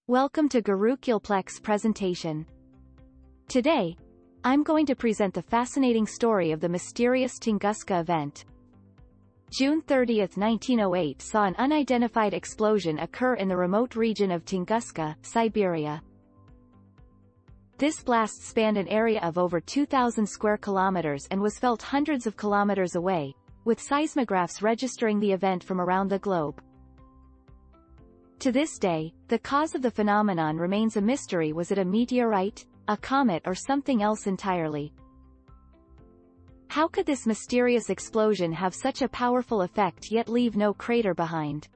Welcome to Gurukulplex presentation. Today, I'm going to present the fascinating story of the mysterious Tunguska event. June 30, 1908 saw an unidentified explosion occur in the remote region of Tunguska, Siberia. This blast spanned an area of over 2,000 square kilometers and was felt hundreds of kilometers away, with seismographs registering the event from around the globe. To this day, the cause of the phenomenon remains a mystery. Was it a meteorite, a comet, or something else entirely? How could this mysterious explosion have such a powerful effect yet leave no crater behind?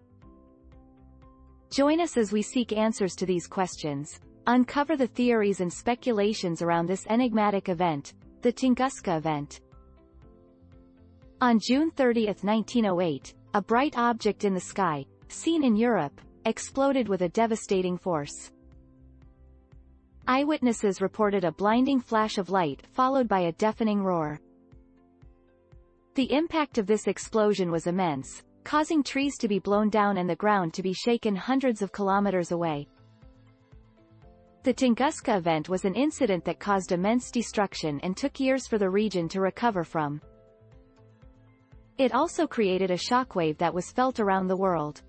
Join us as we seek answers to these questions, uncover the theories and speculations around this enigmatic event, the Tunguska event. On June 30, 1908, a bright object in the sky, seen in Europe, exploded with a devastating force. Eyewitnesses reported a blinding flash of light followed by a deafening roar. The impact of this explosion was immense, causing trees to be blown down and the ground to be shaken hundreds of kilometers away. The Tunguska event was an incident that caused immense destruction and took years for the region to recover from. It also created a shockwave that was felt around the world.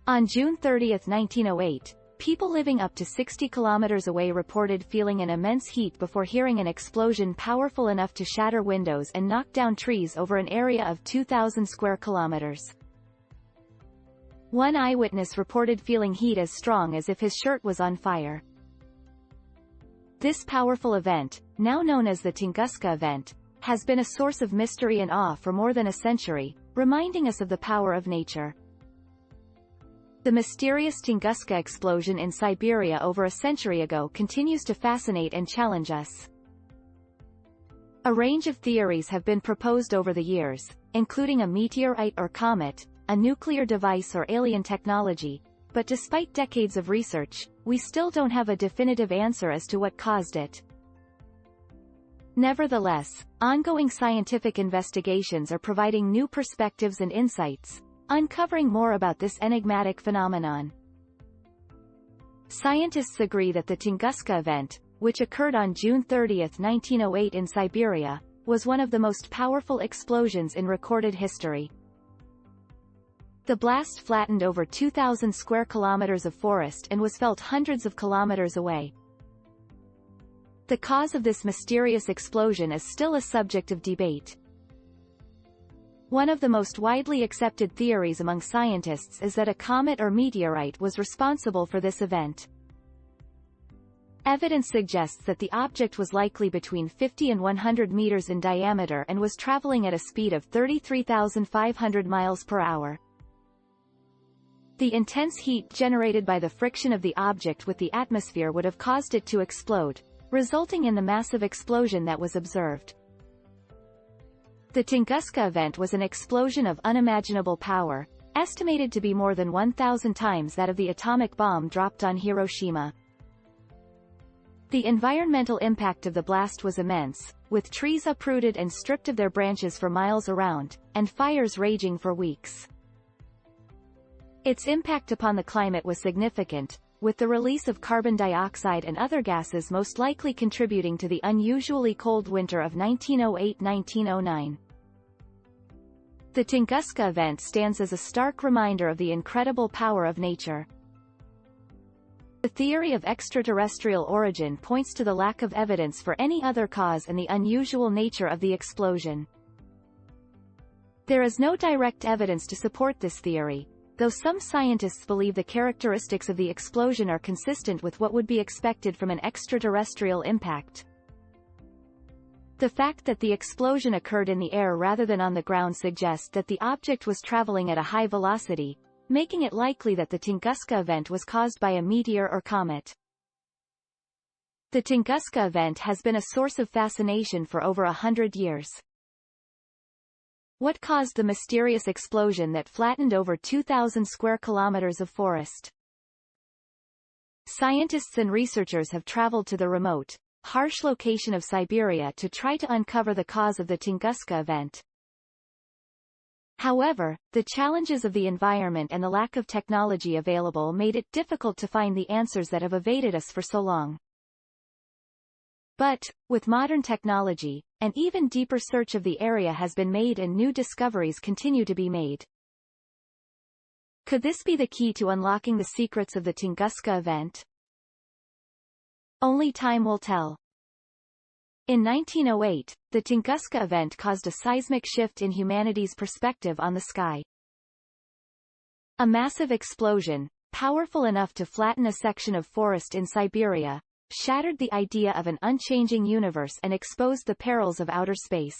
On June 30, 1908, people living up to 60 kilometers away reported feeling an immense heat before hearing an explosion powerful enough to shatter windows and knock down trees over an area of 2,000 square kilometers. One eyewitness reported feeling heat as strong as if his shirt was on fire. This powerful event, now known as the Tunguska event, has been a source of mystery and awe for more than a century, reminding us of the power of nature. The mysterious Tunguska explosion in Siberia over a century ago continues to fascinate and challenge us. A range of theories have been proposed over the years, including a meteorite or comet, a nuclear device or alien technology, but despite decades of research, we still don't have a definitive answer as to what caused it. Nevertheless, ongoing scientific investigations are providing new perspectives and insights, uncovering more about this enigmatic phenomenon. Scientists agree that the Tunguska event, which occurred on June 30, 1908 in Siberia, was one of the most powerful explosions in recorded history. The blast flattened over 2,000 square kilometers of forest and was felt hundreds of kilometers away. The cause of this mysterious explosion is still a subject of debate. One of the most widely accepted theories among scientists is that a comet or meteorite was responsible for this event. Evidence suggests that the object was likely between 50 and 100 meters in diameter and was traveling at a speed of 33,500 miles per hour. The intense heat generated by the friction of the object with the atmosphere would have caused it to explode, resulting in the massive explosion that was observed. The Tunguska event was an explosion of unimaginable power, estimated to be more than 1,000 times that of the atomic bomb dropped on Hiroshima. The environmental impact of the blast was immense, with trees uprooted and stripped of their branches for miles around, and fires raging for weeks. Its impact upon the climate was significant, with the release of carbon dioxide and other gases most likely contributing to the unusually cold winter of 1908-1909. The Tunguska event stands as a stark reminder of the incredible power of nature. The theory of extraterrestrial origin points to the lack of evidence for any other cause and the unusual nature of the explosion. There is no direct evidence to support this theory, though some scientists believe the characteristics of the explosion are consistent with what would be expected from an extraterrestrial impact. The fact that the explosion occurred in the air rather than on the ground suggests that the object was traveling at a high velocity, making it likely that the Tunguska event was caused by a meteor or comet. The Tunguska event has been a source of fascination for over 100 years. What caused the mysterious explosion that flattened over 2,000 square kilometers of forest? Scientists and researchers have traveled to the remote, harsh location of Siberia to try to uncover the cause of the Tunguska event. However, the challenges of the environment and the lack of technology available made it difficult to find the answers that have evaded us for so long. But, with modern technology, an even deeper search of the area has been made and new discoveries continue to be made. Could this be the key to unlocking the secrets of the Tunguska event? Only time will tell. In 1908, the Tunguska event caused a seismic shift in humanity's perspective on the sky. A massive explosion, powerful enough to flatten a section of forest in Siberia, shattered the idea of an unchanging universe and exposed the perils of outer space.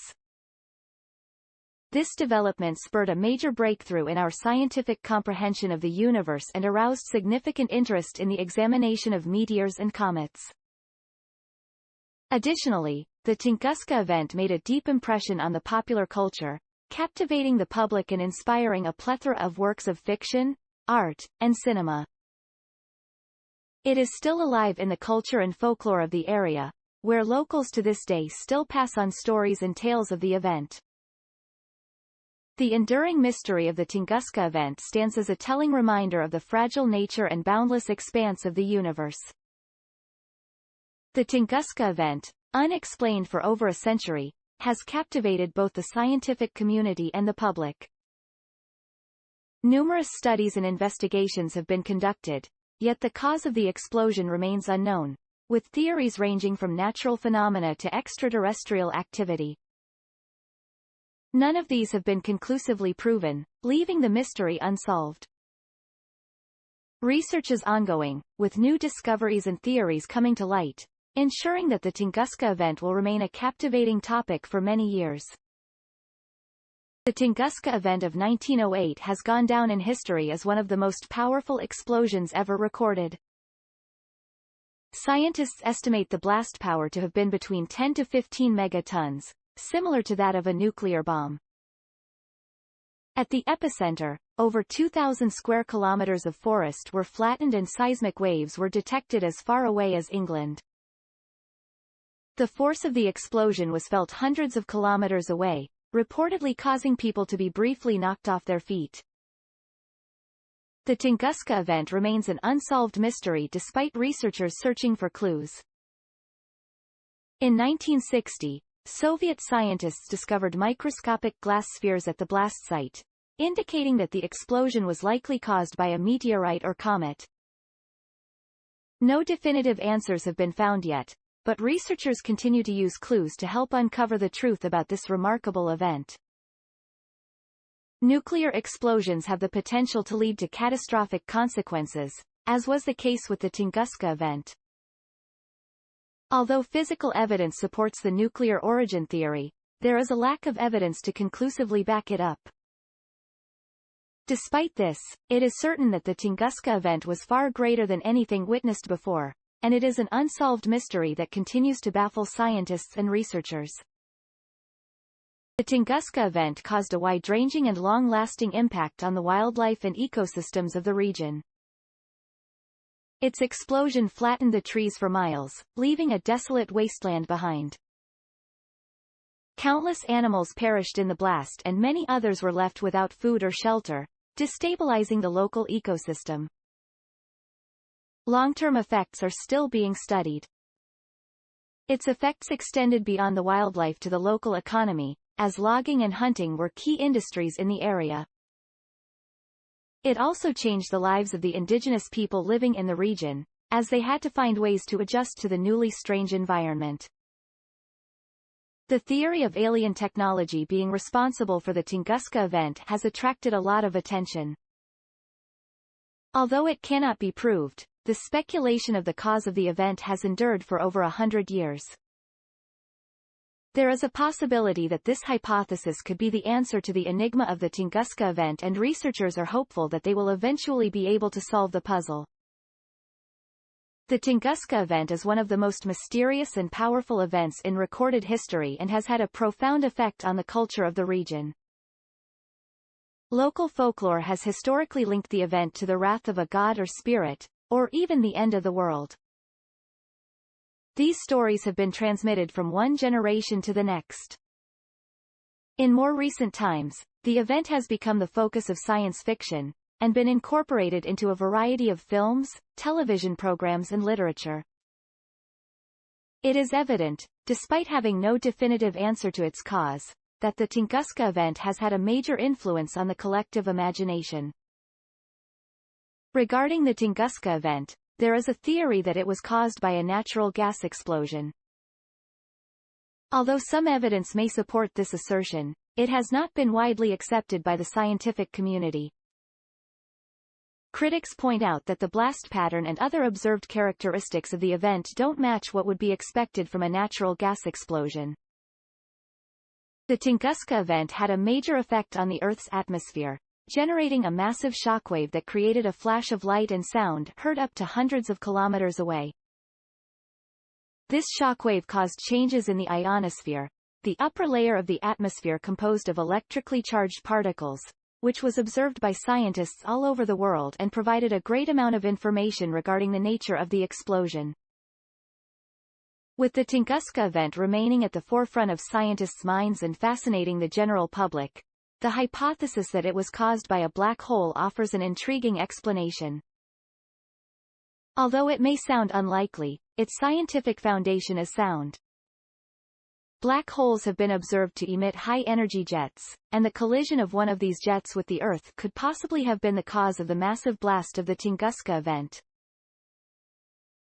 This development spurred a major breakthrough in our scientific comprehension of the universe and aroused significant interest in the examination of meteors and comets. Additionally, the Tunguska event made a deep impression on the popular culture, captivating the public and inspiring a plethora of works of fiction, art, and cinema. It is still alive in the culture and folklore of the area, where locals to this day still pass on stories and tales of the event. The enduring mystery of the Tunguska event stands as a telling reminder of the fragile nature and boundless expanse of the universe. The Tunguska event, unexplained for over a century, has captivated both the scientific community and the public. Numerous studies and investigations have been conducted, yet the cause of the explosion remains unknown, with theories ranging from natural phenomena to extraterrestrial activity. None of these have been conclusively proven, leaving the mystery unsolved. Research is ongoing, with new discoveries and theories coming to light, ensuring that the Tunguska event will remain a captivating topic for many years. The Tunguska event of 1908 has gone down in history as one of the most powerful explosions ever recorded. Scientists estimate the blast power to have been between 10 to 15 megatons, similar to that of a nuclear bomb. At the epicenter, over 2,000 square kilometers of forest were flattened and seismic waves were detected as far away as England. The force of the explosion was felt hundreds of kilometers away, reportedly causing people to be briefly knocked off their feet. The Tunguska event remains an unsolved mystery despite researchers searching for clues. In 1960, Soviet scientists discovered microscopic glass spheres at the blast site, indicating that the explosion was likely caused by a meteorite or comet. No definitive answers have been found yet, but researchers continue to use clues to help uncover the truth about this remarkable event. Nuclear explosions have the potential to lead to catastrophic consequences, as was the case with the Tunguska event. Although physical evidence supports the nuclear origin theory, there is a lack of evidence to conclusively back it up. Despite this, it is certain that the Tunguska event was far greater than anything witnessed before, and it is an unsolved mystery that continues to baffle scientists and researchers. The Tunguska event caused a wide-ranging and long-lasting impact on the wildlife and ecosystems of the region. Its explosion flattened the trees for miles, leaving a desolate wasteland behind. Countless animals perished in the blast and many others were left without food or shelter, destabilizing the local ecosystem. Long-term effects are still being studied. Its effects extended beyond the wildlife to the local economy, as logging and hunting were key industries in the area. It also changed the lives of the indigenous people living in the region, as they had to find ways to adjust to the newly strange environment. The theory of alien technology being responsible for the Tunguska event has attracted a lot of attention. Although it cannot be proved, the speculation of the cause of the event has endured for over 100 years. There is a possibility that this hypothesis could be the answer to the enigma of the Tunguska event, and researchers are hopeful that they will eventually be able to solve the puzzle. The Tunguska event is one of the most mysterious and powerful events in recorded history and has had a profound effect on the culture of the region. Local folklore has historically linked the event to the wrath of a god or spirit, or even the end of the world. These stories have been transmitted from one generation to the next. In more recent times, The event has become the focus of science fiction, and been incorporated into a variety of films, television programs and literature. It is evident, despite having no definitive answer to its cause, that the Tunguska event has had a major influence on the collective imagination. Regarding the Tunguska event, there is a theory that it was caused by a natural gas explosion. Although some evidence may support this assertion, it has not been widely accepted by the scientific community. Critics point out that the blast pattern and other observed characteristics of the event don't match what would be expected from a natural gas explosion. The Tunguska event had a major effect on the Earth's atmosphere, generating a massive shockwave that created a flash of light and sound heard up to hundreds of kilometers away. This shockwave caused changes in the ionosphere, the upper layer of the atmosphere composed of electrically charged particles, which was observed by scientists all over the world and provided a great amount of information regarding the nature of the explosion. With the Tunguska event remaining at the forefront of scientists' minds and fascinating the general public, the hypothesis that it was caused by a black hole offers an intriguing explanation. Although it may sound unlikely, its scientific foundation is sound. Black holes have been observed to emit high-energy jets, and the collision of one of these jets with the Earth could possibly have been the cause of the massive blast of the Tunguska event.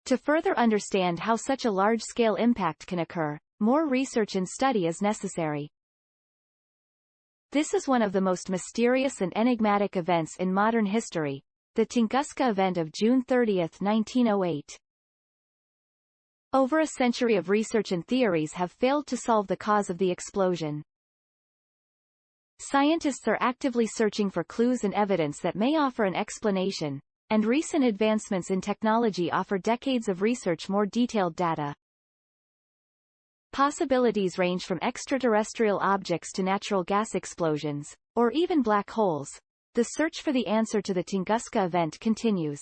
To further understand how such a large-scale impact can occur, more research and study is necessary. This is one of the most mysterious and enigmatic events in modern history, the Tunguska event of June 30, 1908. Over a century of research and theories have failed to solve the cause of the explosion. Scientists are actively searching for clues and evidence that may offer an explanation, and recent advancements in technology offer decades of research more detailed data. Possibilities range from extraterrestrial objects to natural gas explosions, or even black holes. The search for the answer to the Tunguska event continues.